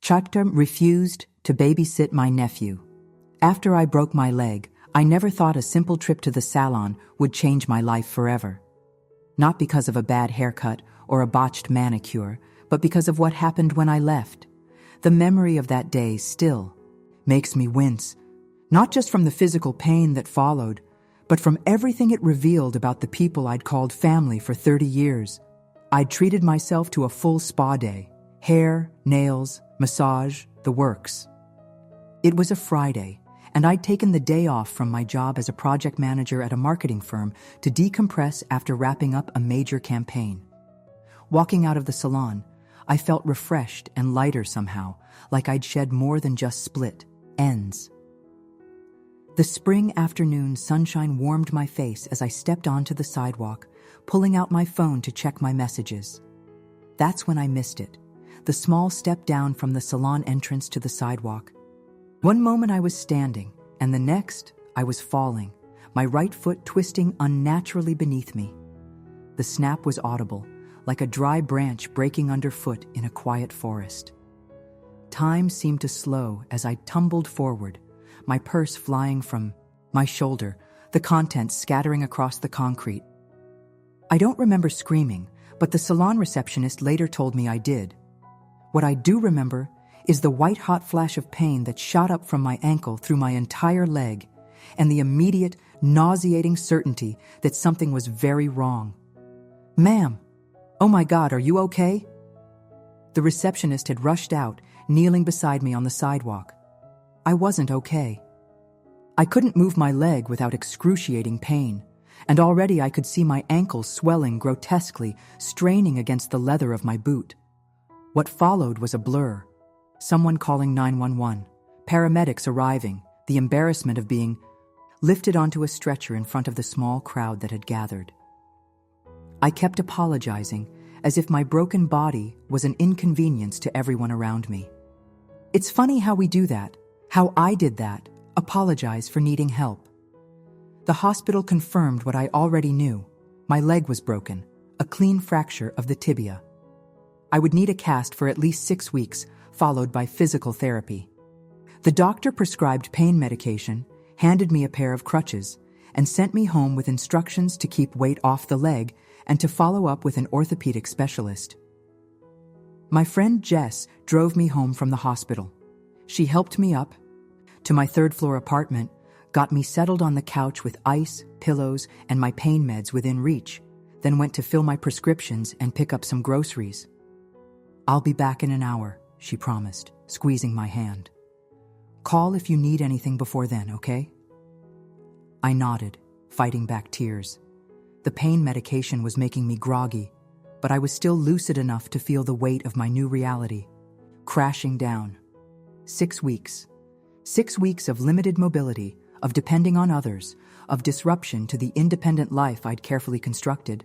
Chakta refused to babysit my nephew. After I broke my leg, I never thought a simple trip to the salon would change my life forever. Not because of a bad haircut or a botched manicure, but because of what happened when I left. The memory of that day still makes me wince, not just from the physical pain that followed, but from everything it revealed about the people I'd called family for 30 years. I'd treated myself to a full spa day, hair, nails, massage, the works. It was a Friday, and I'd taken the day off from my job as a project manager at a marketing firm to decompress after wrapping up a major campaign. Walking out of the salon, I felt refreshed and lighter somehow, like I'd shed more than just split ends. The spring afternoon sunshine warmed my face as I stepped onto the sidewalk, pulling out my phone to check my messages. That's when I missed it, the small step down from the salon entrance to the sidewalk. One moment I was standing, and the next I was falling, my right foot twisting unnaturally beneath me. The snap was audible, like a dry branch breaking underfoot in a quiet forest. Time seemed to slow as I tumbled forward, my purse flying from my shoulder, the contents scattering across the concrete. I don't remember screaming, but the salon receptionist later told me I did. What I do remember is the white-hot flash of pain that shot up from my ankle through my entire leg, and the immediate, nauseating certainty that something was very wrong. "Ma'am, oh my God, are you okay?" The receptionist had rushed out, kneeling beside me on the sidewalk. I wasn't okay. I couldn't move my leg without excruciating pain, and already I could see my ankle swelling grotesquely, straining against the leather of my boot. What followed was a blur. Someone calling 911, paramedics arriving, the embarrassment of being lifted onto a stretcher in front of the small crowd that had gathered. I kept apologizing, as if my broken body was an inconvenience to everyone around me. It's funny how we do that, how I did that, apologize for needing help. The hospital confirmed what I already knew. My leg was broken, a clean fracture of the tibia. I would need a cast for at least 6 weeks, followed by physical therapy. The doctor prescribed pain medication, handed me a pair of crutches, and sent me home with instructions to keep weight off the leg and to follow up with an orthopedic specialist. My friend Jess drove me home from the hospital. She helped me up to my third-floor apartment, got me settled on the couch with ice, pillows, and my pain meds within reach, then went to fill my prescriptions and pick up some groceries. "I'll be back in an hour," she promised, squeezing my hand. "Call if you need anything before then, okay?" I nodded, fighting back tears. The pain medication was making me groggy, but I was still lucid enough to feel the weight of my new reality, crashing down. 6 weeks. 6 weeks of limited mobility, of depending on others, of disruption to the independent life I'd carefully constructed.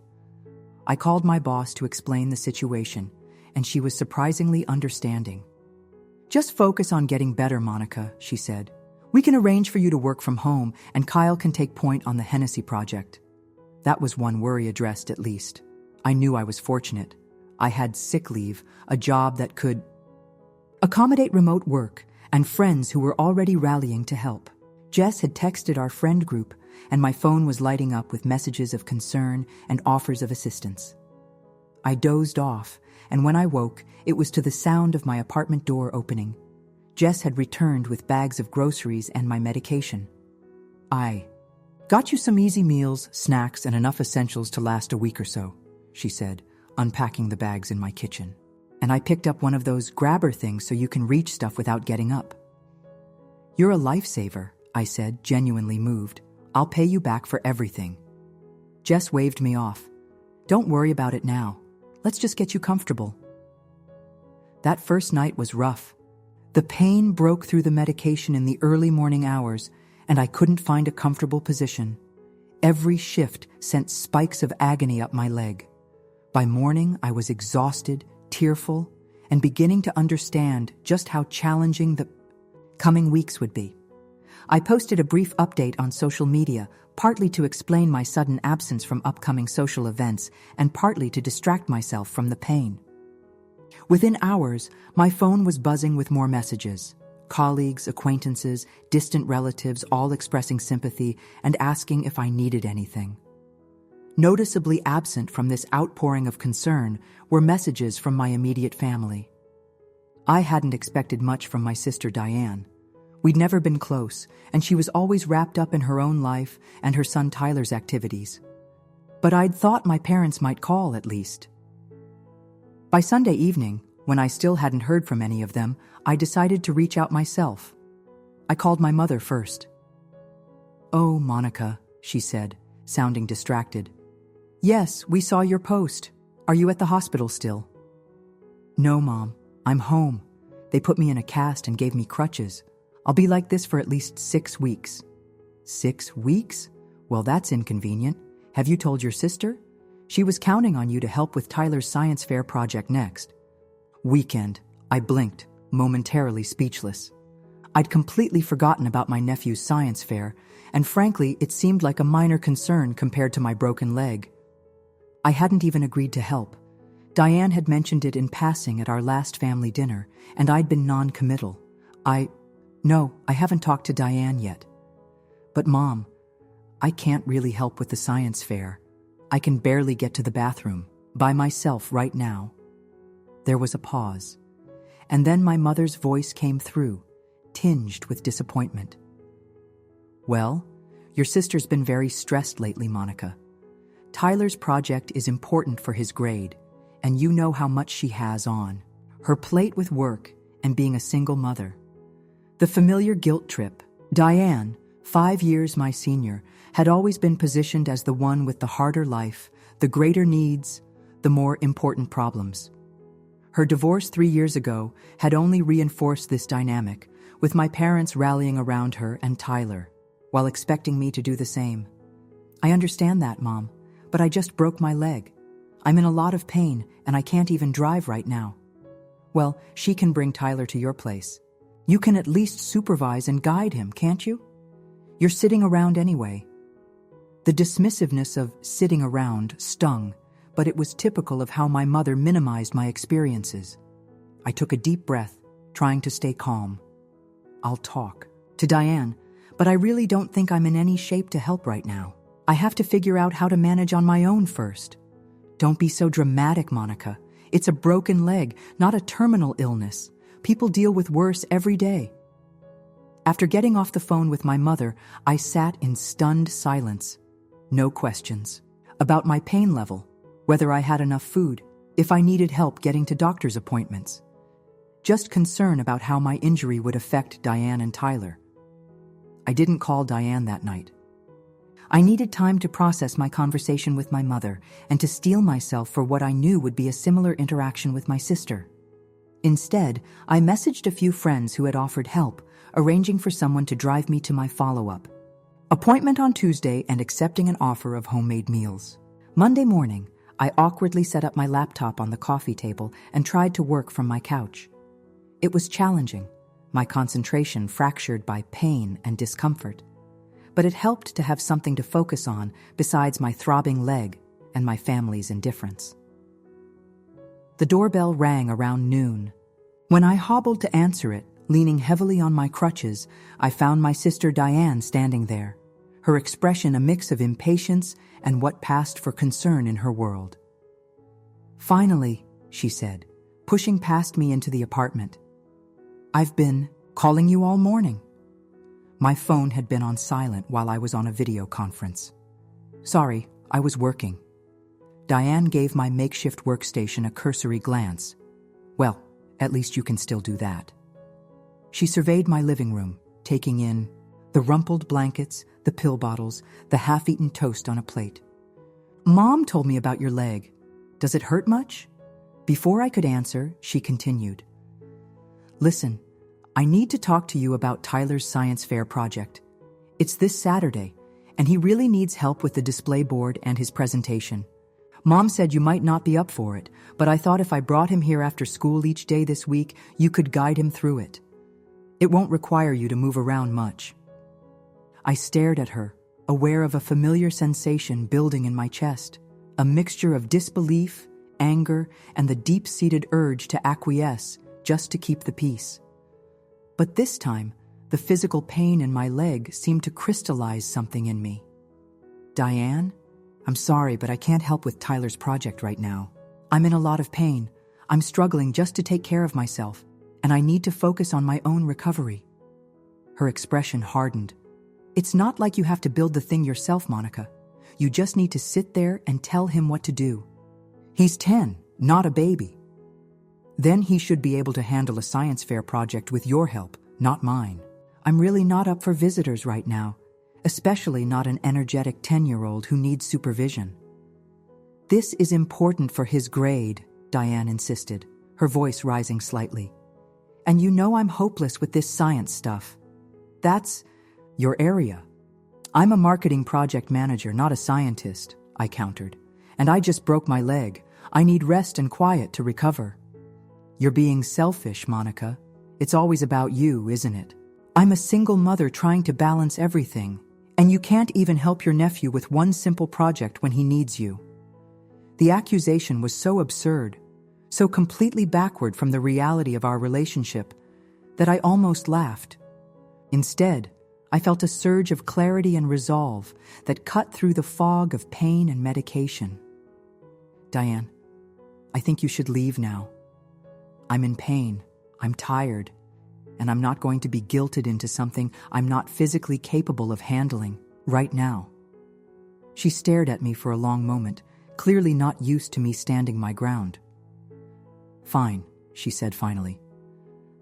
I called my boss to explain the situation, and she was surprisingly understanding. "Just focus on getting better, Monica," she said. "We can arrange for you to work from home, and Kyle can take point on the Hennessy project." That was one worry addressed at least. I knew I was fortunate. I had sick leave, a job that could accommodate remote work, and friends who were already rallying to help. Jess had texted our friend group, and my phone was lighting up with messages of concern and offers of assistance. I dozed off, and when I woke, it was to the sound of my apartment door opening. Jess had returned with bags of groceries and my medication. "I got you some easy meals, snacks, and enough essentials to last a week or so," she said, unpacking the bags in my kitchen. "And I picked up one of those grabber things so you can reach stuff without getting up." "You're a lifesaver," I said, genuinely moved. "I'll pay you back for everything." Jess waved me off. "Don't worry about it now. Let's just get you comfortable." That first night was rough. The pain broke through the medication in the early morning hours, and I couldn't find a comfortable position. Every shift sent spikes of agony up my leg. By morning, I was exhausted, tearful, and beginning to understand just how challenging the coming weeks would be. I posted a brief update on social media, partly to explain my sudden absence from upcoming social events and partly to distract myself from the pain. Within hours, my phone was buzzing with more messages. Colleagues, acquaintances, distant relatives all expressing sympathy and asking if I needed anything. Noticeably absent from this outpouring of concern were messages from my immediate family. I hadn't expected much from my sister Diane. We'd never been close, and she was always wrapped up in her own life and her son Tyler's activities. But I'd thought my parents might call at least. By Sunday evening, when I still hadn't heard from any of them, I decided to reach out myself. I called my mother first. "Oh, Monica," she said, sounding distracted. "Yes, we saw your post. Are you at the hospital still?" "No, Mom. I'm home. They put me in a cast and gave me crutches. I'll be like this for at least 6 weeks." 6 weeks? Well, that's inconvenient. Have you told your sister? She was counting on you to help with Tyler's science fair project next. Weekend. I blinked, momentarily speechless. I'd completely forgotten about my nephew's science fair, and frankly, it seemed like a minor concern compared to my broken leg. I hadn't even agreed to help. Diane had mentioned it in passing at our last family dinner, and I'd been non-committal. No, I haven't talked to Diane yet. But Mom, I can't really help with the science fair. I can barely get to the bathroom, by myself right now. There was a pause, and then my mother's voice came through, tinged with disappointment. "Well, your sister's been very stressed lately, Monica. Tyler's project is important for his grade, and you know how much she has on her plate with work and being a single mother. The familiar guilt trip. Diane, 5 years my senior, had always been positioned as the one with the harder life, the greater needs, the more important problems. Her divorce 3 years ago had only reinforced this dynamic, with my parents rallying around her and Tyler, while expecting me to do the same. I understand that, Mom, but I just broke my leg. I'm in a lot of pain, and I can't even drive right now. Well, she can bring Tyler to your place. You can at least supervise and guide him, can't you? You're sitting around anyway." The dismissiveness of sitting around stung, but it was typical of how my mother minimized my experiences. I took a deep breath, trying to stay calm. "I'll talk to Diane, but I really don't think I'm in any shape to help right now. I have to figure out how to manage on my own first." "Don't be so dramatic, Monica. It's a broken leg, not a terminal illness. People deal with worse every day." After getting off the phone with my mother, I sat in stunned silence. No questions. About my pain level, whether I had enough food, if I needed help getting to doctor's appointments. Just concern about how my injury would affect Diane and Tyler. I didn't call Diane that night. I needed time to process my conversation with my mother and to steel myself for what I knew would be a similar interaction with my sister. Instead, I messaged a few friends who had offered help, arranging for someone to drive me to my follow-up appointment on Tuesday and accepting an offer of homemade meals. Monday morning, I awkwardly set up my laptop on the coffee table and tried to work from my couch. It was challenging, my concentration fractured by pain and discomfort. But it helped to have something to focus on besides my throbbing leg and my family's indifference. The doorbell rang around noon. When I hobbled to answer it, leaning heavily on my crutches, I found my sister Diane standing there, her expression a mix of impatience and what passed for concern in her world. "Finally," she said, pushing past me into the apartment. "I've been calling you all morning." My phone had been on silent while I was on a video conference. "Sorry, I was working." Diane gave my makeshift workstation a cursory glance. "Well, at least you can still do that." She surveyed my living room, taking in the rumpled blankets, the pill bottles, the half-eaten toast on a plate. "Mom told me about your leg. Does it hurt much?" Before I could answer, she continued. "Listen, I need to talk to you about Tyler's science fair project. It's this Saturday, and he really needs help with the display board and his presentation. Mom said you might not be up for it, but I thought if I brought him here after school each day this week, you could guide him through it. It won't require you to move around much." I stared at her, aware of a familiar sensation building in my chest, a mixture of disbelief anger, and the deep-seated urge to acquiesce just to keep the peace. But this time, the physical pain in my leg seemed to crystallize something in me. "Diane, I'm sorry, but I can't help with Tyler's project right now. I'm in a lot of pain. I'm struggling just to take care of myself, and I need to focus on my own recovery." Her expression hardened. "It's not like you have to build the thing yourself, Monica. You just need to sit there and tell him what to do. He's 10, not a baby. Then he should be able to handle a science fair project with your help, not mine. I'm really not up for visitors right now, especially not an energetic 10-year-old who needs supervision." "This is important for his grade," Diane insisted, her voice rising slightly. "And you know I'm hopeless with this science stuff. That's your area." "I'm a marketing project manager, not a scientist," I countered. "And I just broke my leg. I need rest and quiet to recover." "You're being selfish, Monica. It's always about you, isn't it? I'm a single mother trying to balance everything, and you can't even help your nephew with one simple project when he needs you." The accusation was so absurd, so completely backward from the reality of our relationship, that I almost laughed. Instead, I felt a surge of clarity and resolve that cut through the fog of pain and medication. "Diane, I think you should leave now. I'm in pain, I'm tired, and I'm not going to be guilted into something I'm not physically capable of handling right now." She stared at me for a long moment, clearly not used to me standing my ground. "Fine," she said finally.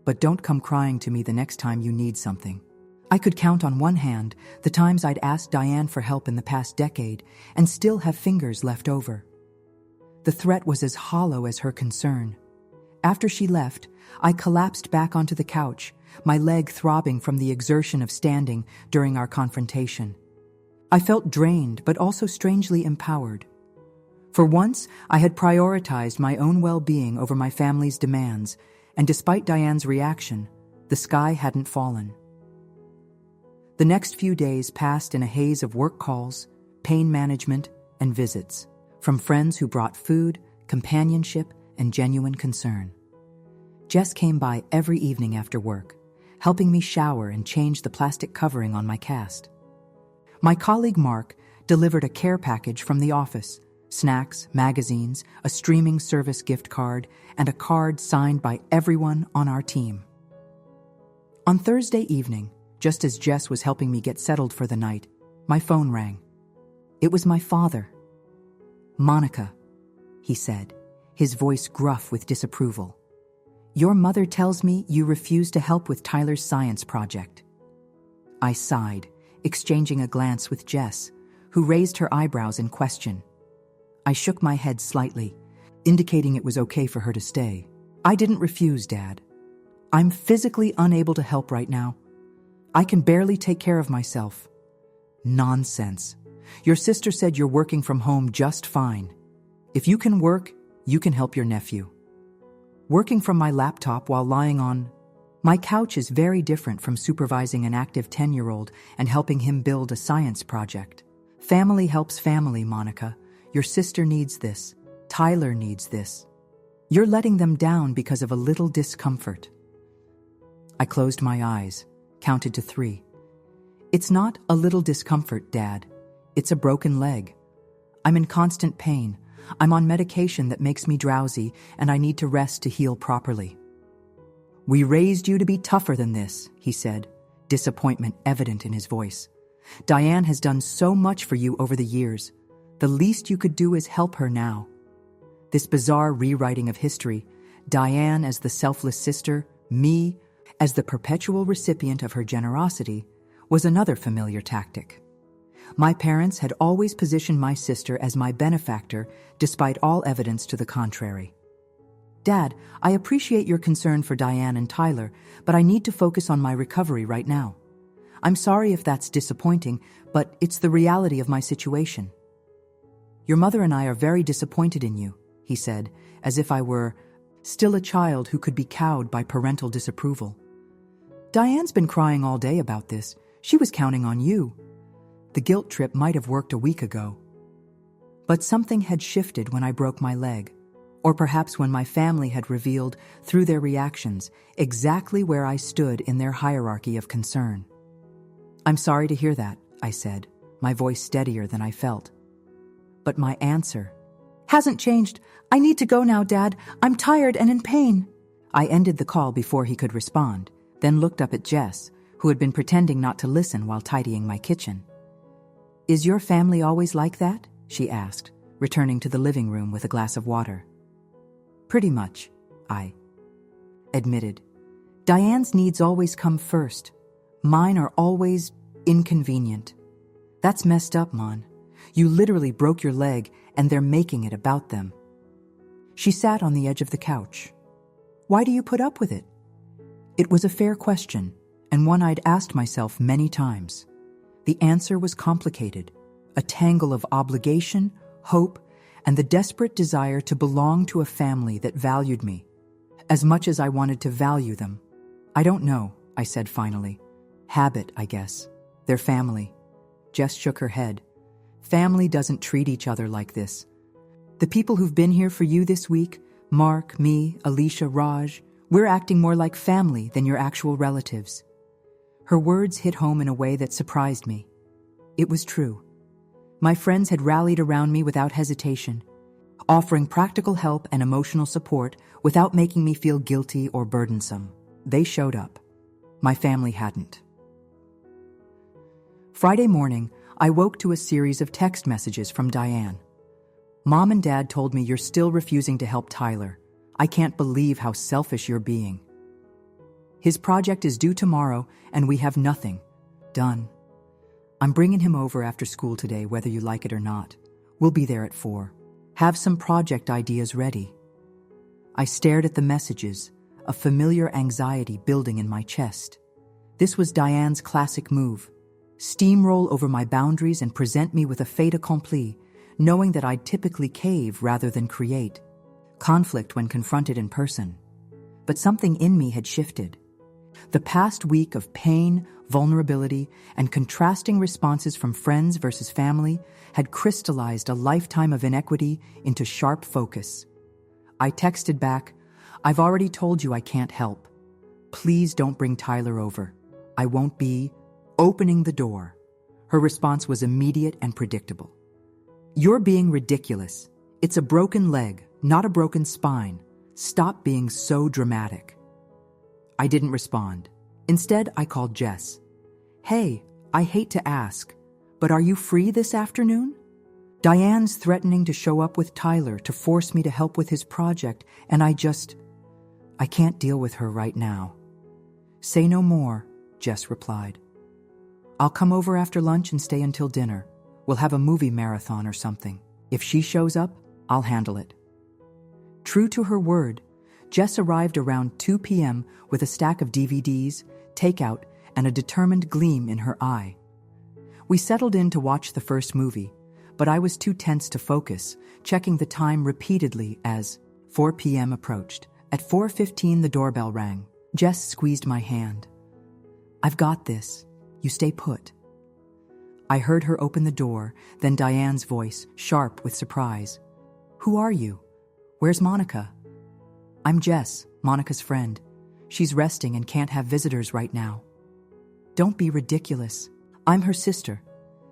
"But don't come crying to me the next time you need something." I could count on one hand the times I'd asked Diane for help in the past decade and still have fingers left over. The threat was as hollow as her concern. After she left, I collapsed back onto the couch, my leg throbbing from the exertion of standing during our confrontation. I felt drained, but also strangely empowered. For once, I had prioritized my own well-being over my family's demands, and despite Diane's reaction, the sky hadn't fallen. The next few days passed in a haze of work calls, pain management, and visits, from friends who brought food, companionship, and genuine concern. Jess came by every evening after work, helping me shower and change the plastic covering on my cast. My colleague Mark delivered a care package from the office: snacks, magazines, a streaming service gift card, and a card signed by everyone on our team. On Thursday evening, just as Jess was helping me get settled for the night, my phone rang. It was my father. "Monica," he said, his voice gruff with disapproval. "Your mother tells me you refuse to help with Tyler's science project." I sighed, exchanging a glance with Jess, who raised her eyebrows in question. I shook my head slightly, indicating it was okay for her to stay. "I didn't refuse, Dad. I'm physically unable to help right now. I can barely take care of myself." "Nonsense. Your sister said you're working from home just fine. If you can work, you can help your nephew." Working from my laptop while lying on my couch is very different from supervising an active 10-year-old and helping him build a science project. Family helps family, Monica. Your sister needs this. Tyler needs this. You're letting them down because of a little discomfort. I closed my eyes, counted to 3. "It's not a little discomfort, Dad. It's a broken leg. I'm in constant pain. I'm on medication that makes me drowsy, and I need to rest to heal properly." "We raised you to be tougher than this," he said, disappointment evident in his voice. "Diane has done so much for you over the years. The least you could do is help her now." This bizarre rewriting of history, Diane as the selfless sister, me as the perpetual recipient of her generosity, was another familiar tactic. My parents had always positioned my sister as my benefactor, despite all evidence to the contrary. "Dad, I appreciate your concern for Diane and Tyler, but I need to focus on my recovery right now. I'm sorry if that's disappointing, but it's the reality of my situation." "Your mother and I are very disappointed in you," he said, as if I were still a child who could be cowed by parental disapproval. "Diane's been crying all day about this. She was counting on you. The guilt trip might have worked a week ago. But something had shifted when I broke my leg. Or perhaps when my family had revealed, through their reactions, exactly where I stood in their hierarchy of concern. "I'm sorry to hear that," I said, my voice steadier than I felt. But my answer hasn't changed. "I need to go now, Dad. I'm tired and in pain." I ended the call before he could respond, then looked up at Jess, who had been pretending not to listen while tidying my kitchen. "Is your family always like that?" she asked, returning to the living room with a glass of water. "Pretty much," I admitted. "Diane's needs always come first. Mine are always inconvenient." "That's messed up, Mon. You literally broke your leg and they're making it about them." She sat on the edge of the couch. "Why do you put up with it?" It was a fair question, and one I'd asked myself many times. The answer was complicated, a tangle of obligation, hope, and the desperate desire to belong to a family that valued me, as much as I wanted to value them. "I don't know," I said finally. "Habit, I guess. They're family." Jess shook her head. "Family doesn't treat each other like this. The people who've been here for you this week, Mark, me, Alicia, Raj, we're acting more like family than your actual relatives." Her words hit home in a way that surprised me. It was true. My friends had rallied around me without hesitation, offering practical help and emotional support without making me feel guilty or burdensome. They showed up. My family hadn't. Friday morning, I woke to a series of text messages from Diane. "Mom and Dad told me you're still refusing to help Tyler. I can't believe how selfish you're being. His project is due tomorrow, and we have nothing. Done. I'm bringing him over after school today, whether you like it or not. We'll be there at 4. Have some project ideas ready." I stared at the messages, a familiar anxiety building in my chest. This was Diane's classic move. Steamroll over my boundaries and present me with a fait accompli, knowing that I'd typically cave rather than create. Conflict when confronted in person. But something in me had shifted. The past week of pain, vulnerability, and contrasting responses from friends versus family had crystallized a lifetime of inequity into sharp focus. I texted back, "I've already told you I can't help. Please don't bring Tyler over. I won't be opening the door." Her response was immediate and predictable. "You're being ridiculous. It's a broken leg, not a broken spine. Stop being so dramatic." I didn't respond. Instead, I called Jess. "Hey, I hate to ask, but are you free this afternoon? Diane's threatening to show up with Tyler to force me to help with his project, and I can't deal with her right now." "Say no more," Jess replied. "I'll come over after lunch and stay until dinner. We'll have a movie marathon or something. If she shows up, I'll handle it." True to her word, Jess arrived around 2 p.m. with a stack of DVDs, takeout, and a determined gleam in her eye. We settled in to watch the first movie, but I was too tense to focus, checking the time repeatedly as 4 p.m. approached. At 4:15, the doorbell rang. Jess squeezed my hand. "I've got this. You stay put." I heard her open the door, then Diane's voice, sharp with surprise. "Who are you? Where's Monica?" "I'm Jess, Monica's friend. She's resting and can't have visitors right now." "Don't be ridiculous. I'm her sister.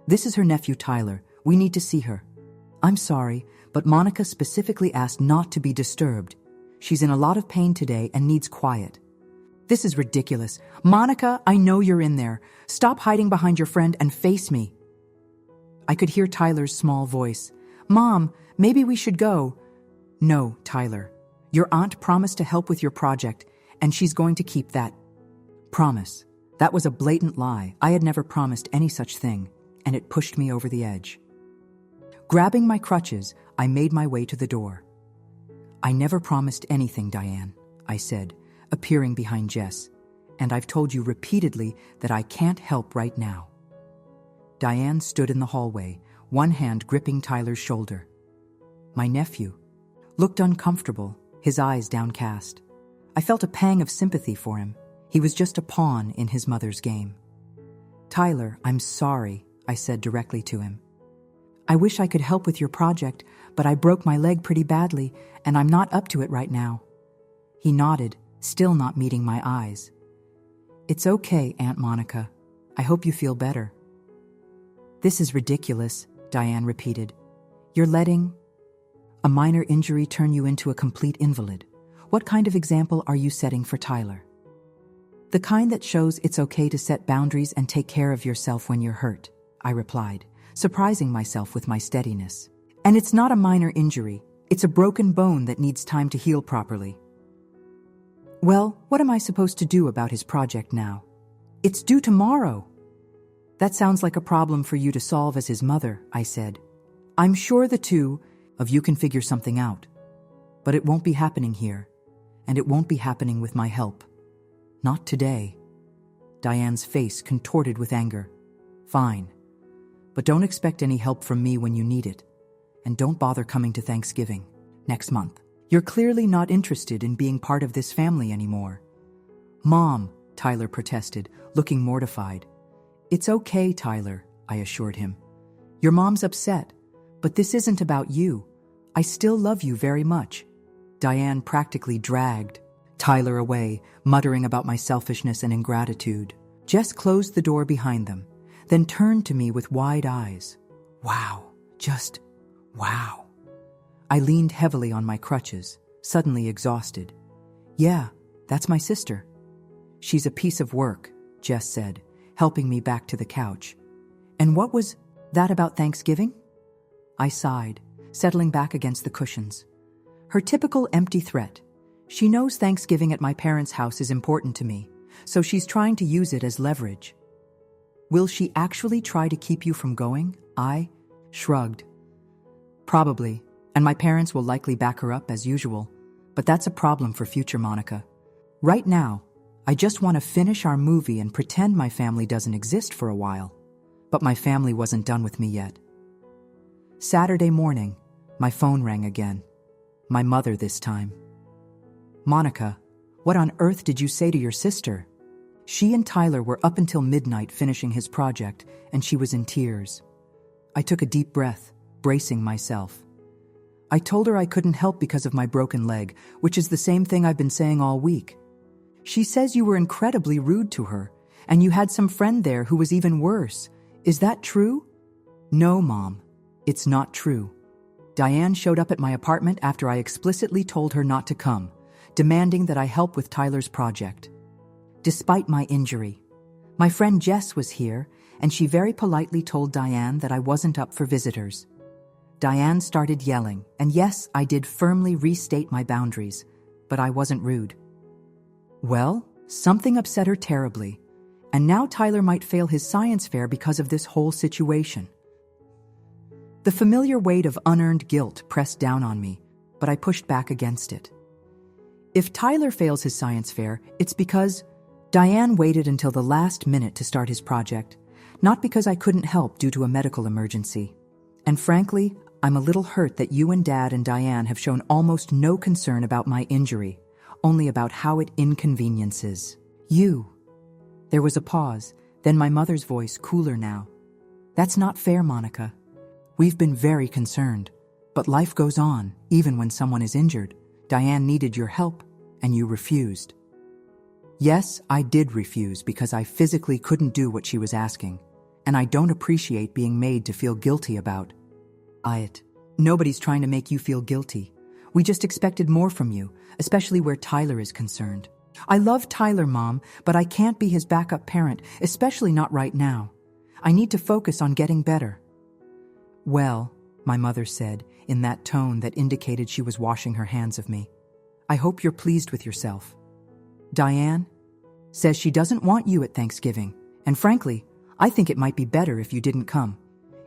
This is her nephew, Tyler. We need to see her." "I'm sorry, but Monica specifically asked not to be disturbed. She's in a lot of pain today and needs quiet." "This is ridiculous. Monica, I know you're in there. Stop hiding behind your friend and face me." I could hear Tyler's small voice. "Mom, maybe we should go." "No, Tyler. Your aunt promised to help with your project, and she's going to keep that promise." That was a blatant lie. I had never promised any such thing, and it pushed me over the edge. Grabbing my crutches, I made my way to the door. "I never promised anything, Diane," I said, appearing behind Jess, "and I've told you repeatedly that I can't help right now." Diane stood in the hallway, one hand gripping Tyler's shoulder. My nephew looked uncomfortable, his eyes downcast. I felt a pang of sympathy for him. He was just a pawn in his mother's game. "Tyler, I'm sorry," I said directly to him. I wish I could help with your project, but I broke my leg pretty badly, and I'm not up to it right now. He nodded, still not meeting my eyes. It's okay, Aunt Monica. I hope you feel better. This is ridiculous, Diane repeated. You're letting a minor injury turn you into a complete invalid. What kind of example are you setting for Tyler? The kind that shows it's okay to set boundaries and take care of yourself when you're hurt, I replied, surprising myself with my steadiness. And it's not a minor injury. It's a broken bone that needs time to heal properly. Well, what am I supposed to do about his project now? It's due tomorrow. That sounds like a problem for you to solve as his mother, I said. I'm sure the two of you can figure something out. But it won't be happening here, and it won't be happening with my help. Not today. Diane's face contorted with anger. Fine. But don't expect any help from me when you need it. And don't bother coming to Thanksgiving next month. You're clearly not interested in being part of this family anymore. Mom, Tyler protested, looking mortified. It's okay, Tyler, I assured him. Your mom's upset, but this isn't about you. I still love you very much. Diane practically dragged Tyler away, muttering about my selfishness and ingratitude. Jess closed the door behind them, then turned to me with wide eyes. Wow, just wow. I leaned heavily on my crutches, suddenly exhausted. Yeah, that's my sister. She's a piece of work, Jess said, helping me back to the couch. And what was that about Thanksgiving? I sighed, settling back against the cushions. Her typical empty threat. She knows Thanksgiving at my parents' house is important to me, so she's trying to use it as leverage. Will she actually try to keep you from going? I shrugged. Probably, and my parents will likely back her up as usual, but that's a problem for future Monica. Right now, I just want to finish our movie and pretend my family doesn't exist for a while. But my family wasn't done with me yet. Saturday morning, my phone rang again. My mother this time. Monica, what on earth did you say to your sister? She and Tyler were up until midnight finishing his project, and she was in tears. I took a deep breath, bracing myself. I told her I couldn't help because of my broken leg, which is the same thing I've been saying all week. She says you were incredibly rude to her, and you had some friend there who was even worse. Is that true? No, Mom, it's not true. Diane showed up at my apartment after I explicitly told her not to come, demanding that I help with Tyler's project. Despite my injury, my friend Jess was here, and she very politely told Diane that I wasn't up for visitors. Diane started yelling, and yes, I did firmly restate my boundaries, but I wasn't rude. Well, something upset her terribly, and now Tyler might fail his science fair because of this whole situation. The familiar weight of unearned guilt pressed down on me, but I pushed back against it. If Tyler fails his science fair, it's because Diane waited until the last minute to start his project, not because I couldn't help due to a medical emergency. And frankly, I'm a little hurt that you and Dad and Diane have shown almost no concern about my injury, only about how it inconveniences you. There was a pause, then my mother's voice, cooler now. That's not fair, Monica. We've been very concerned, but life goes on, even when someone is injured. Diane needed your help, and you refused. Yes, I did refuse because I physically couldn't do what she was asking, and I don't appreciate being made to feel guilty about it. Nobody's trying to make you feel guilty. We just expected more from you, especially where Tyler is concerned. I love Tyler, Mom, but I can't be his backup parent, especially not right now. I need to focus on getting better. Well, my mother said, in that tone that indicated she was washing her hands of me. I hope you're pleased with yourself. Diane says she doesn't want you at Thanksgiving, and frankly, I think it might be better if you didn't come.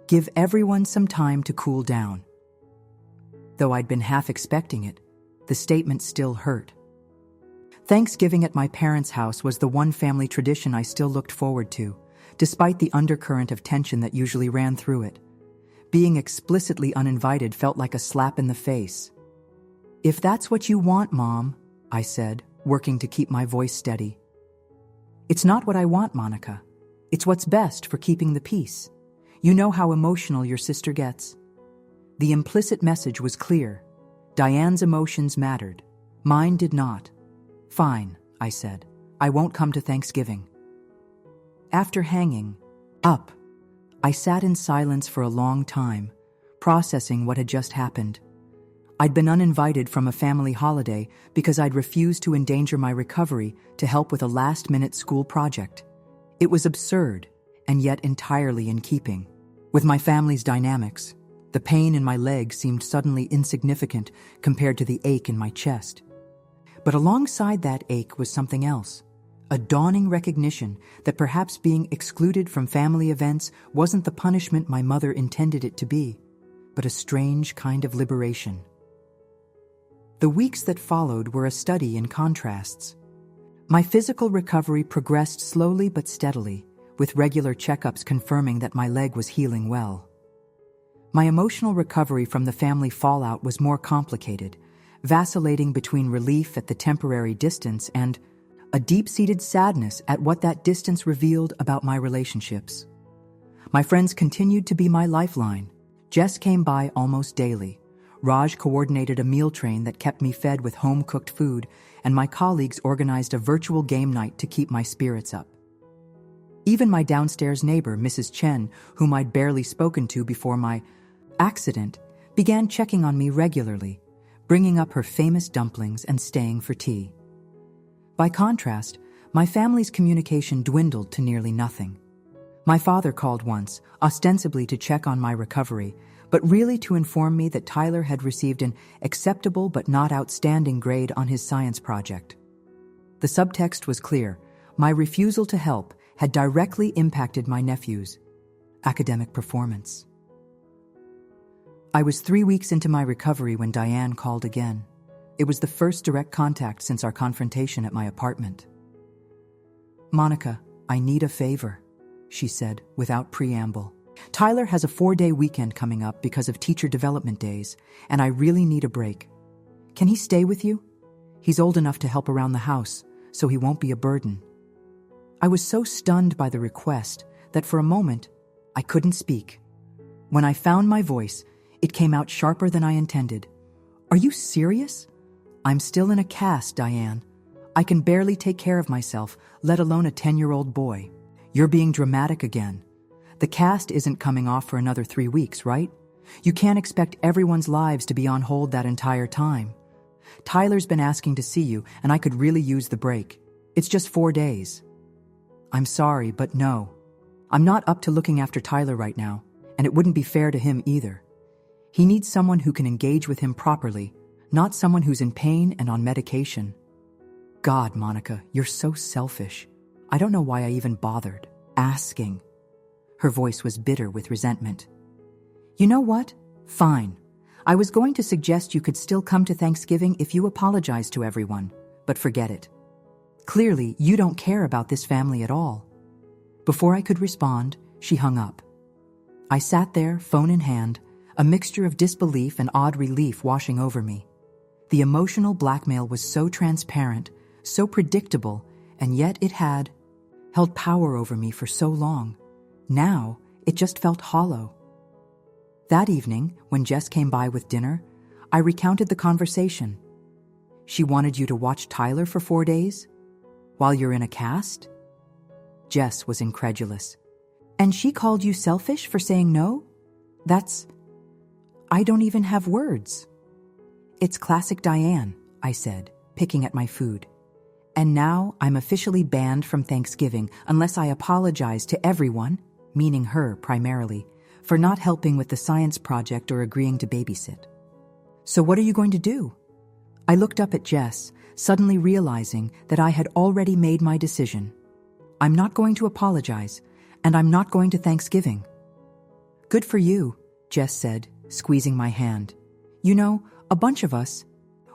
Give everyone some time to cool down. Though I'd been half expecting it, the statement still hurt. Thanksgiving at my parents' house was the one family tradition I still looked forward to, despite the undercurrent of tension that usually ran through it. Being explicitly uninvited felt like a slap in the face. If that's what you want, Mom, I said, working to keep my voice steady. It's not what I want, Monica. It's what's best for keeping the peace. You know how emotional your sister gets." The implicit message was clear. Diane's emotions mattered. Mine did not. "Fine," I said. "I won't come to Thanksgiving." After hanging up, I sat in silence for a long time, processing what had just happened. I'd been uninvited from a family holiday because I'd refused to endanger my recovery to help with a last-minute school project. It was absurd, and yet entirely in keeping with my family's dynamics. The pain in my leg seemed suddenly insignificant compared to the ache in my chest. But alongside that ache was something else, a dawning recognition that perhaps being excluded from family events wasn't the punishment my mother intended it to be, but a strange kind of liberation. The weeks that followed were a study in contrasts. My physical recovery progressed slowly but steadily, with regular checkups confirming that my leg was healing well. My emotional recovery from the family fallout was more complicated, vacillating between relief at the temporary distance and a deep-seated sadness at what that distance revealed about my relationships. My friends continued to be my lifeline. Jess came by almost daily. Raj coordinated a meal train that kept me fed with home-cooked food, and my colleagues organized a virtual game night to keep my spirits up. Even my downstairs neighbor, Mrs. Chen, whom I'd barely spoken to before my accident, began checking on me regularly, bringing up her famous dumplings and staying for tea. By contrast, my family's communication dwindled to nearly nothing. My father called once, ostensibly to check on my recovery, but really to inform me that Tyler had received an acceptable but not outstanding grade on his science project. The subtext was clear. My refusal to help had directly impacted my nephew's academic performance. I was 3 weeks into my recovery when Diane called again. It was the first direct contact since our confrontation at my apartment. "Monica, I need a favor," she said without preamble. "Tyler has a 4-day weekend coming up because of teacher development days, and I really need a break. Can he stay with you? He's old enough to help around the house, so he won't be a burden." I was so stunned by the request that for a moment I couldn't speak. When I found my voice, it came out sharper than I intended. "Are you serious? I'm still in a cast, Diane. I can barely take care of myself, let alone a 10-year-old boy. You're being dramatic again. The cast isn't coming off for another 3 weeks, right? You can't expect everyone's lives to be on hold that entire time. Tyler's been asking to see you, and I could really use the break. It's just 4 days. I'm sorry, but no. I'm not up to looking after Tyler right now, and it wouldn't be fair to him either. He needs someone who can engage with him properly, not someone who's in pain and on medication." God, Monica, you're so selfish. I don't know why I even bothered asking. Her voice was bitter with resentment. "You know what? Fine. I was going to suggest you could still come to Thanksgiving if you apologize to everyone, but forget it. Clearly, you don't care about this family at all." Before I could respond, she hung up. I sat there, phone in hand, a mixture of disbelief and odd relief washing over me. The emotional blackmail was so transparent, so predictable, and yet it had held power over me for so long. Now, it just felt hollow. That evening, when Jess came by with dinner, I recounted the conversation. "She wanted you to watch Tyler for 4 days? While you're in a cast?" Jess was incredulous. "And she called you selfish for saying no? I don't even have words." "It's classic Diane," I said, picking at my food. "And now I'm officially banned from Thanksgiving unless I apologize to everyone," meaning her primarily, "for not helping with the science project or agreeing to babysit. So what are you going to do?" I looked up at Jess, suddenly realizing that I had already made my decision. "I'm not going to apologize, and I'm not going to Thanksgiving." "Good for you," Jess said, squeezing my hand. "You know, a bunch of us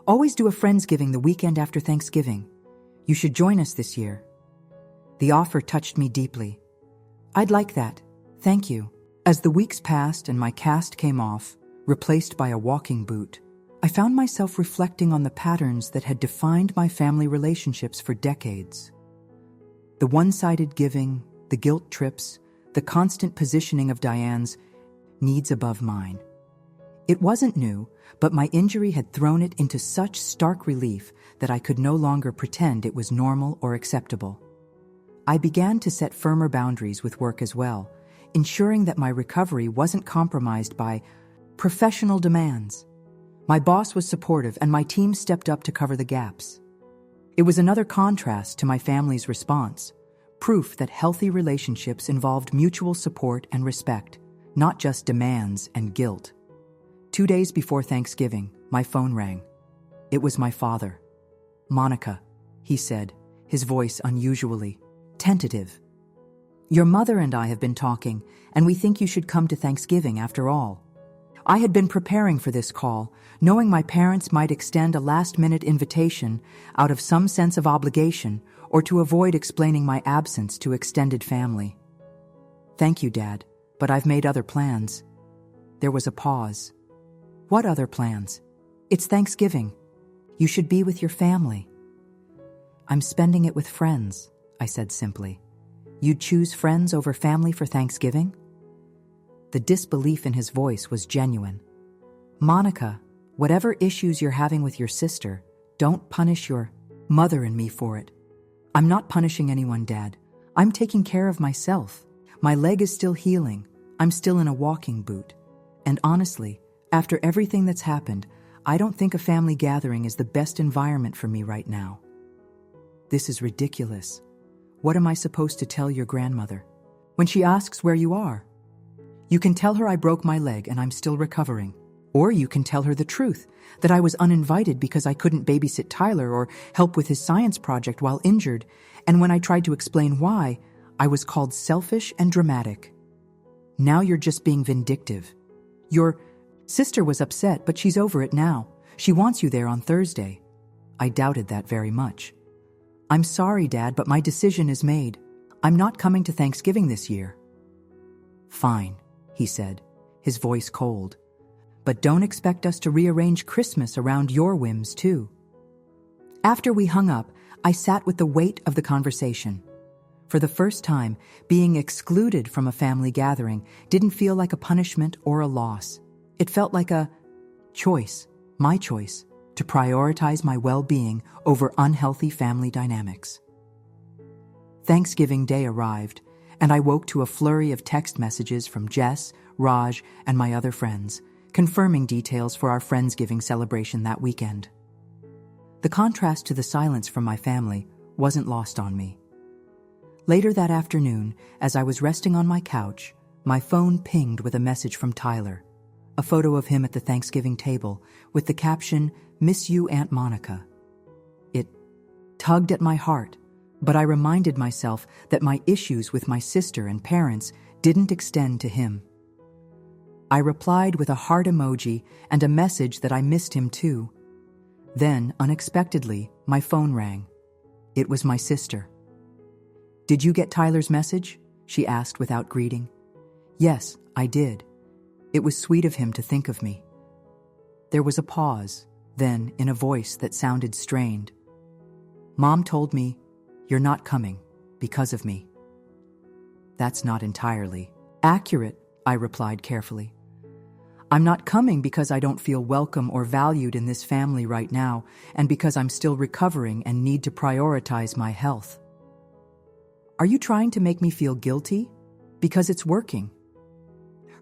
always do a Friendsgiving the weekend after Thanksgiving. You should join us this year." The offer touched me deeply. "I'd like that. Thank you." As the weeks passed and my cast came off, replaced by a walking boot, I found myself reflecting on the patterns that had defined my family relationships for decades. The one-sided giving, the guilt trips, the constant positioning of Diane's needs above mine. It wasn't new, but my injury had thrown it into such stark relief that I could no longer pretend it was normal or acceptable. I began to set firmer boundaries with work as well, ensuring that my recovery wasn't compromised by professional demands. My boss was supportive and my team stepped up to cover the gaps. It was another contrast to my family's response, proof that healthy relationships involved mutual support and respect, not just demands and guilt. 2 days before Thanksgiving, my phone rang. It was my father. "Monica," he said, his voice unusually tentative. "Your mother and I have been talking, and we think you should come to Thanksgiving after all." I had been preparing for this call, knowing my parents might extend a last-minute invitation out of some sense of obligation or to avoid explaining my absence to extended family. "Thank you, Dad, but I've made other plans." There was a pause. "What other plans?" "It's Thanksgiving. You should be with your family." "I'm spending it with friends," I said simply. "You'd choose friends over family for Thanksgiving?" The disbelief in his voice was genuine. "Monica, whatever issues you're having with your sister, don't punish your mother and me for it." "I'm not punishing anyone, Dad. I'm taking care of myself. My leg is still healing. I'm still in a walking boot. And honestly, after everything that's happened, I don't think a family gathering is the best environment for me right now." "This is ridiculous. What am I supposed to tell your grandmother? When she asks where you are? You can tell her I broke my leg and I'm still recovering. Or you can tell her the truth, that I was uninvited because I couldn't babysit Tyler or help with his science project while injured, and when I tried to explain why, I was called selfish and dramatic. Now you're just being vindictive. Your sister was upset, but she's over it now. She wants you there on Thursday." I doubted that very much. "I'm sorry, Dad, but my decision is made. I'm not coming to Thanksgiving this year." "Fine," he said, his voice cold. "But don't expect us to rearrange Christmas around your whims, too." After we hung up, I sat with the weight of the conversation. For the first time, being excluded from a family gathering didn't feel like a punishment or a loss. It felt like a choice, my choice, to prioritize my well-being over unhealthy family dynamics. Thanksgiving Day arrived, and I woke to a flurry of text messages from Jess, Raj, and my other friends, confirming details for our Friendsgiving celebration that weekend. The contrast to the silence from my family wasn't lost on me. Later that afternoon, as I was resting on my couch, my phone pinged with a message from Tyler, a photo of him at the Thanksgiving table with the caption, "Miss you, Aunt Monica." It tugged at my heart, but I reminded myself that my issues with my sister and parents didn't extend to him. I replied with a heart emoji and a message that I missed him too. Then, unexpectedly, my phone rang. It was my sister. "Did you get Tyler's message?" she asked without greeting. "Yes, I did. It was sweet of him to think of me." There was a pause, then, in a voice that sounded strained, "Mom told me, you're not coming, because of me." "That's not entirely accurate," I replied carefully. "I'm not coming because I don't feel welcome or valued in this family right now, and because I'm still recovering and need to prioritize my health." "Are you trying to make me feel guilty? Because it's working."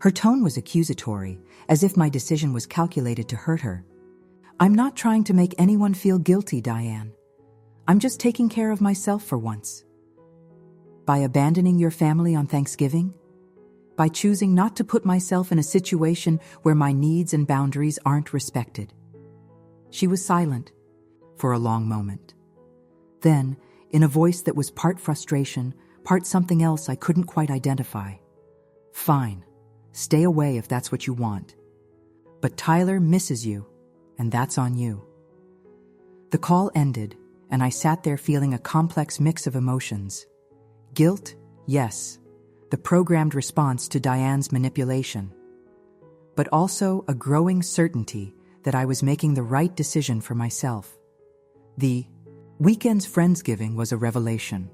Her tone was accusatory, as if my decision was calculated to hurt her. "I'm not trying to make anyone feel guilty, Diane. I'm just taking care of myself for once." "By abandoning your family on Thanksgiving? By choosing not to put myself in a situation where my needs and boundaries aren't respected?" She was silent for a long moment. Then, in a voice that was part frustration, part something else I couldn't quite identify, "Fine, stay away if that's what you want. But Tyler misses you, and that's on you." The call ended, and I sat there feeling a complex mix of emotions. Guilt, yes, the programmed response to Diane's manipulation, but also a growing certainty that I was making the right decision for myself. The weekend's Friendsgiving was a revelation.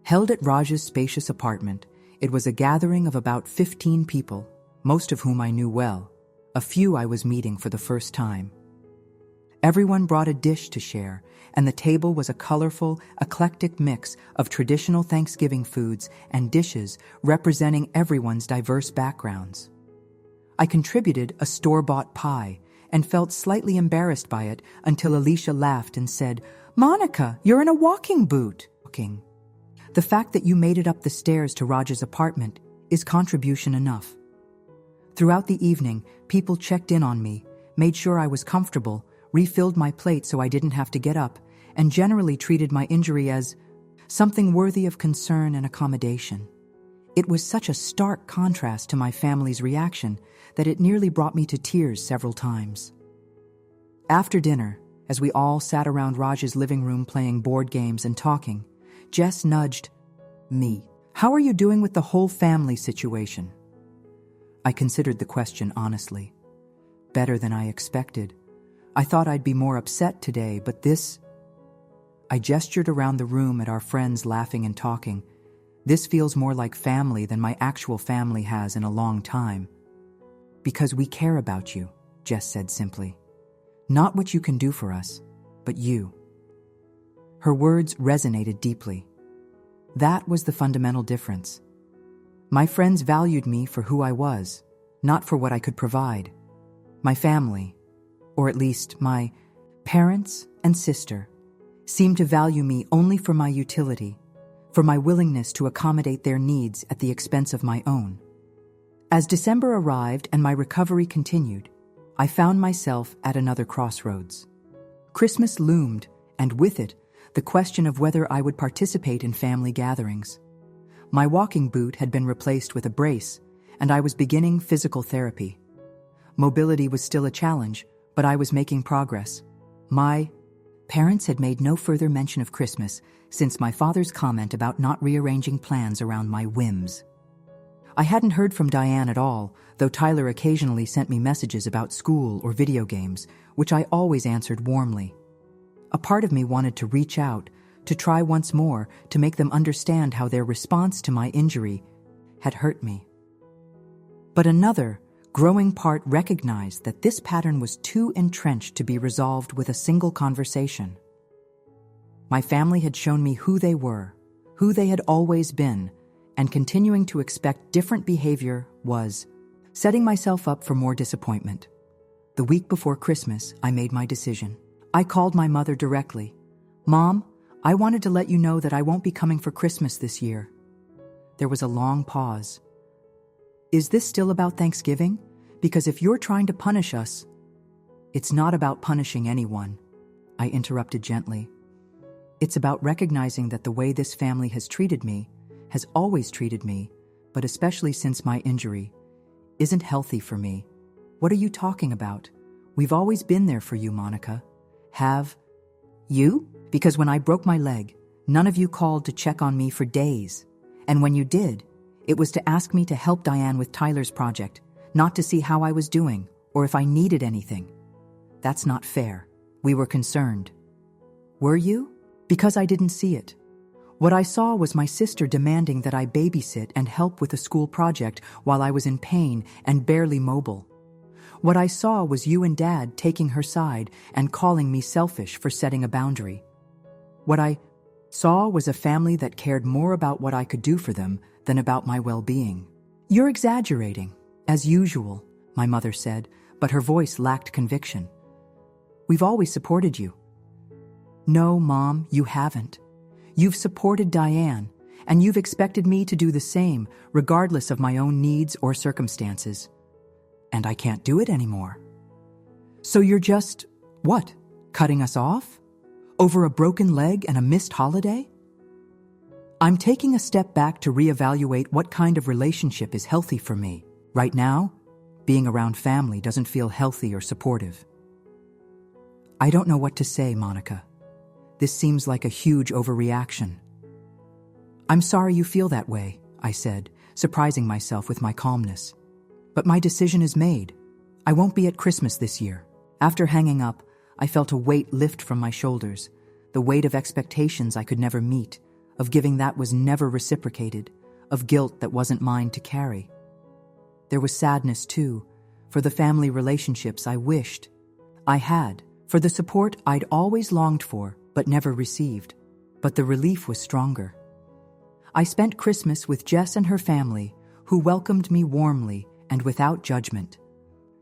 Held at Raj's spacious apartment, It was a gathering of about 15 people, most of whom I knew well. A few I was meeting for the first time. Everyone brought a dish to share, and the table was a colorful, eclectic mix of traditional Thanksgiving foods and dishes representing everyone's diverse backgrounds. I contributed a store-bought pie and felt slightly embarrassed by it until Alicia laughed and said, "Monica, you're in a walking boot." The fact that you made it up the stairs to Raj's apartment is contribution enough. Throughout the evening, people checked in on me, made sure I was comfortable, refilled my plate so I didn't have to get up, and generally treated my injury as something worthy of concern and accommodation. It was such a stark contrast to my family's reaction that it nearly brought me to tears several times. After dinner, as we all sat around Raj's living room playing board games and talking, Jess nudged me. "How are you doing with the whole family situation?" I considered the question honestly. Better than I expected. I thought I'd be more upset today, but this... I gestured around the room at our friends laughing and talking. "This feels more like family than my actual family has in a long time." "Because we care about you," Jess said simply. "Not what you can do for us, but you." Her words resonated deeply. That was the fundamental difference. My friends valued me for who I was, not for what I could provide. My family, or at least my parents and sister, seemed to value me only for my utility, for my willingness to accommodate their needs at the expense of my own. As December arrived and my recovery continued, I found myself at another crossroads. Christmas loomed, and with it, the question of whether I would participate in family gatherings. My walking boot had been replaced with a brace, and I was beginning physical therapy. Mobility was still a challenge, but I was making progress. My parents had made no further mention of Christmas since my father's comment about not rearranging plans around my whims. I hadn't heard from Diane at all, though Tyler occasionally sent me messages about school or video games, which I always answered warmly. A part of me wanted to reach out, to try once more, to make them understand how their response to my injury had hurt me. But another, growing part recognized that this pattern was too entrenched to be resolved with a single conversation. My family had shown me who they were, who they had always been, and continuing to expect different behavior was setting myself up for more disappointment. The week before Christmas, I made my decision. I called my mother directly. "Mom, I wanted to let you know that I won't be coming for Christmas this year." There was a long pause. "Is this still about Thanksgiving? Because if you're trying to punish us..." "It's not about punishing anyone," I interrupted gently. "It's about recognizing that the way this family has treated me, has always treated me, but especially since my injury, isn't healthy for me." "What are you talking about? We've always been there for you, Monica." "Have you? Because when I broke my leg, none of you called to check on me for days. And when you did, it was to ask me to help Diane with Tyler's project, not to see how I was doing or if I needed anything. That's not fair. We were concerned." "Were you?" "Because I didn't see it. What I saw was my sister demanding that I babysit and help with a school project while I was in pain and barely mobile. What I saw was you and Dad taking her side and calling me selfish for setting a boundary. What I saw was a family that cared more about what I could do for them than about my well-being." "You're exaggerating, as usual," my mother said, but her voice lacked conviction. "We've always supported you." "No, Mom, you haven't. You've supported Diane, and you've expected me to do the same, regardless of my own needs or circumstances. And I can't do it anymore. So you're just, what, cutting us off? Over a broken leg and a missed holiday?" "I'm taking a step back to reevaluate what kind of relationship is healthy for me. Right now, being around family doesn't feel healthy or supportive." "I don't know what to say, Monica. This seems like a huge overreaction." "I'm sorry you feel that way," I said, surprising myself with my calmness. "But my decision is made. I won't be at Christmas this year." After hanging up, I felt a weight lift from my shoulders, the weight of expectations I could never meet, of giving that was never reciprocated, of guilt that wasn't mine to carry. There was sadness, too, for the family relationships I wished I had, for the support I'd always longed for but never received. But the relief was stronger. I spent Christmas with Jess and her family, who welcomed me warmly and without judgment.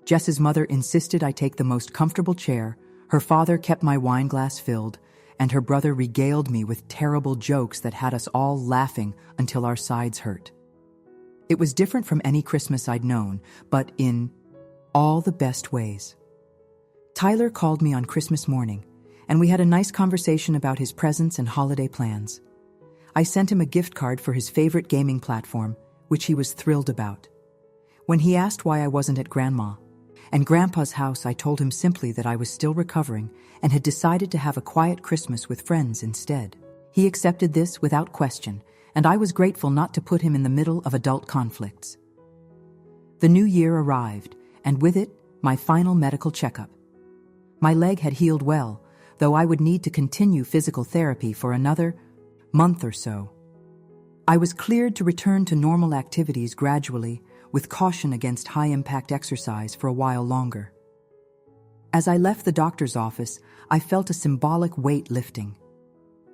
Jess's mother insisted I take the most comfortable chair, her father kept my wine glass filled, and her brother regaled me with terrible jokes that had us all laughing until our sides hurt. It was different from any Christmas I'd known, but in all the best ways. Tyler called me on Christmas morning, and we had a nice conversation about his presents and holiday plans. I sent him a gift card for his favorite gaming platform, which he was thrilled about. When he asked why I wasn't at Grandma and Grandpa's house, I told him simply that I was still recovering and had decided to have a quiet Christmas with friends instead. He accepted this without question, and I was grateful not to put him in the middle of adult conflicts. The new year arrived, and with it, my final medical checkup. My leg had healed well, though I would need to continue physical therapy for another month or so. I was cleared to return to normal activities gradually, with caution against high-impact exercise for a while longer. As I left the doctor's office, I felt a symbolic weight lifting.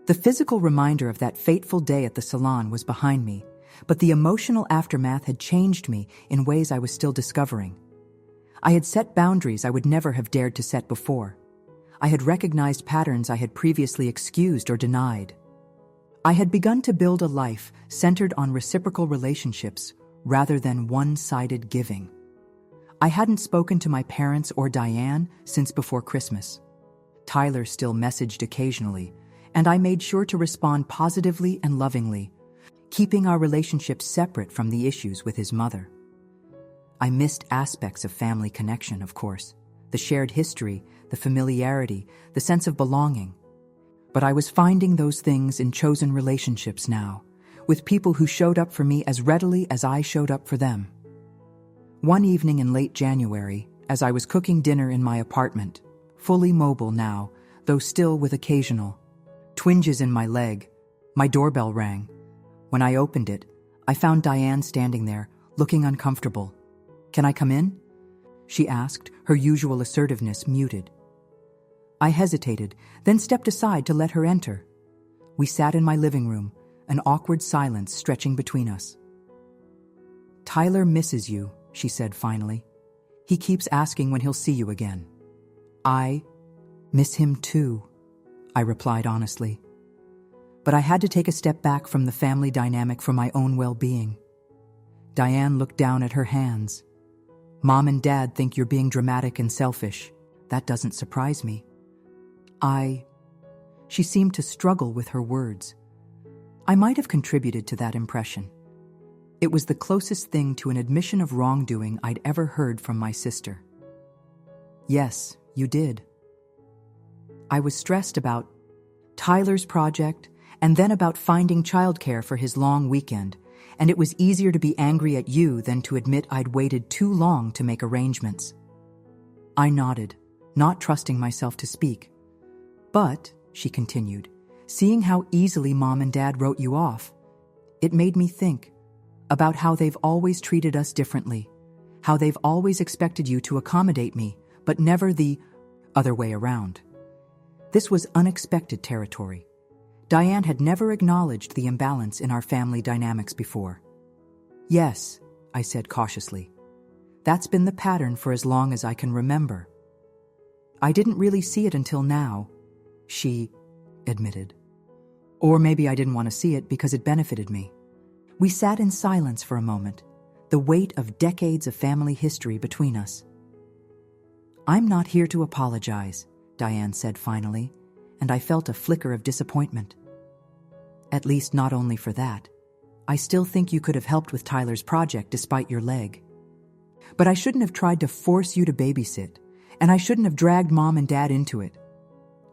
The physical reminder of that fateful day at the salon was behind me, but the emotional aftermath had changed me in ways I was still discovering. I had set boundaries I would never have dared to set before. I had recognized patterns I had previously excused or denied. I had begun to build a life centered on reciprocal relationships rather than one-sided giving. I hadn't spoken to my parents or Diane since before Christmas. Tyler still messaged occasionally, and I made sure to respond positively and lovingly, keeping our relationship separate from the issues with his mother. I missed aspects of family connection, of course, the shared history, the familiarity, the sense of belonging. But I was finding those things in chosen relationships now, with people who showed up for me as readily as I showed up for them. One evening in late January, as I was cooking dinner in my apartment, fully mobile now, though still with occasional twinges in my leg, my doorbell rang. When I opened it, I found Diane standing there, looking uncomfortable. "Can I come in?" she asked, her usual assertiveness muted. I hesitated, then stepped aside to let her enter. We sat in my living room, an awkward silence stretching between us. "Tyler misses you," she said finally. "He keeps asking when he'll see you again." "I miss him too," I replied honestly. But I had to take a step back from the family dynamic for my own well-being. Diane looked down at her hands. "Mom and Dad think you're being dramatic and selfish. That doesn't surprise me." She seemed to struggle with her words. I might have contributed to that impression. It was the closest thing to an admission of wrongdoing I'd ever heard from my sister. "Yes, you did." I was stressed about Tyler's project and then about finding childcare for his long weekend, and it was easier to be angry at you than to admit I'd waited too long to make arrangements. I nodded, not trusting myself to speak. "But," she continued, "seeing how easily Mom and Dad wrote you off, it made me think about how they've always treated us differently, how they've always expected you to accommodate me, but never the other way around." This was unexpected territory. Diane had never acknowledged the imbalance in our family dynamics before. "Yes," I said cautiously. "That's been the pattern for as long as I can remember." "I didn't really see it until now," she admitted. Or maybe I didn't want to see it because it benefited me. We sat in silence for a moment, the weight of decades of family history between us. "I'm not here to apologize," Diane said finally, and I felt a flicker of disappointment. "At least not only for that. I still think you could have helped with Tyler's project despite your leg. But I shouldn't have tried to force you to babysit, and I shouldn't have dragged Mom and Dad into it.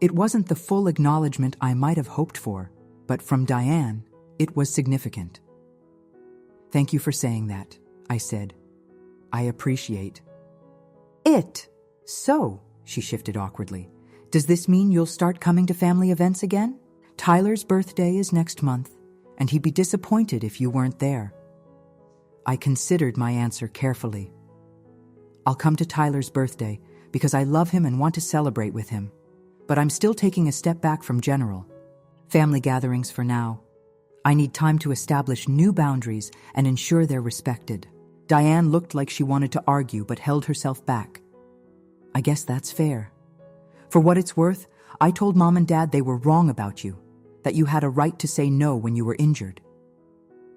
It wasn't the full acknowledgement I might have hoped for, but from Diane, it was significant." "Thank you for saying that," I said. "I appreciate it." "So," she shifted awkwardly, "does this mean you'll start coming to family events again? Tyler's birthday is next month, and he'd be disappointed if you weren't there. I considered my answer carefully. I'll come to Tyler's birthday because I love him and want to celebrate with him, but I'm still taking a step back from general family gatherings for now. I need time to establish new boundaries and ensure they're respected. Diane looked like she wanted to argue but held herself back. I guess that's fair. For what it's worth, I told Mom and Dad they were wrong about you, that you had a right to say no when you were injured.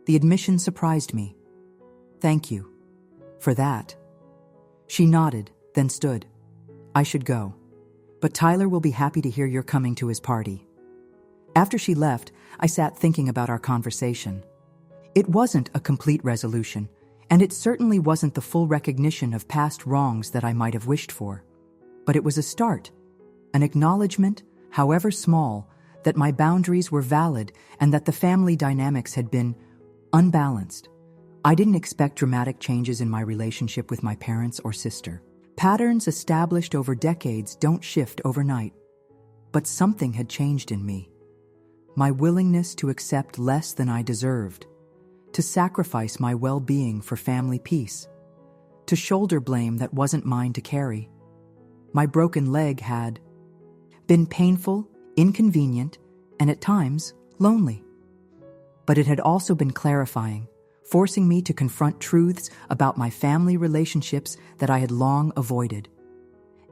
The admission surprised me. Thank you for that. She nodded, then stood. I should go, but Tyler will be happy to hear you're coming to his party. After she left, I sat thinking about our conversation. It wasn't a complete resolution, and it certainly wasn't the full recognition of past wrongs that I might have wished for. But it was a start, an acknowledgement, however small, that my boundaries were valid and that the family dynamics had been unbalanced. I didn't expect dramatic changes in my relationship with my parents or sister. Patterns established over decades don't shift overnight. But something had changed in me. My willingness to accept less than I deserved, to sacrifice my well-being for family peace, to shoulder blame that wasn't mine to carry. My broken leg had been painful, inconvenient, and at times lonely. But it had also been clarifying, forcing me to confront truths about my family relationships that I had long avoided.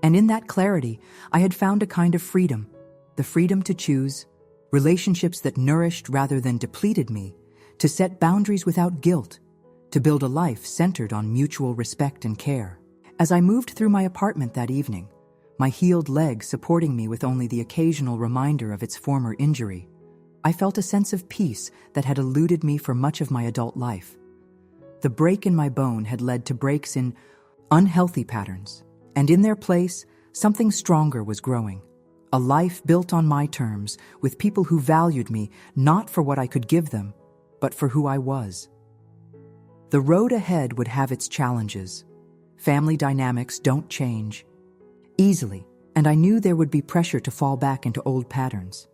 And in that clarity, I had found a kind of freedom, the freedom to choose relationships that nourished rather than depleted me, to set boundaries without guilt, to build a life centered on mutual respect and care. As I moved through my apartment that evening, my healed leg supporting me with only the occasional reminder of its former injury, I felt a sense of peace that had eluded me for much of my adult life. The break in my bone had led to breaks in unhealthy patterns, and in their place, something stronger was growing. A life built on my terms, with people who valued me not for what I could give them, but for who I was. The road ahead would have its challenges. Family dynamics don't change easily, and I knew there would be pressure to fall back into old patterns.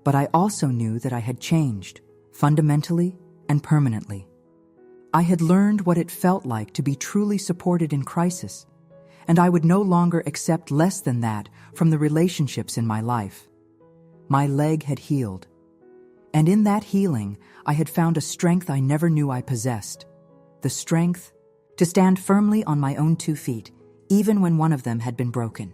But I also knew that I had changed, fundamentally and permanently. I had learned what it felt like to be truly supported in crisis, and I would no longer accept less than that from the relationships in my life. My leg had healed, and in that healing, I had found a strength I never knew I possessed. The strength to stand firmly on my own 2 feet, even when one of them had been broken.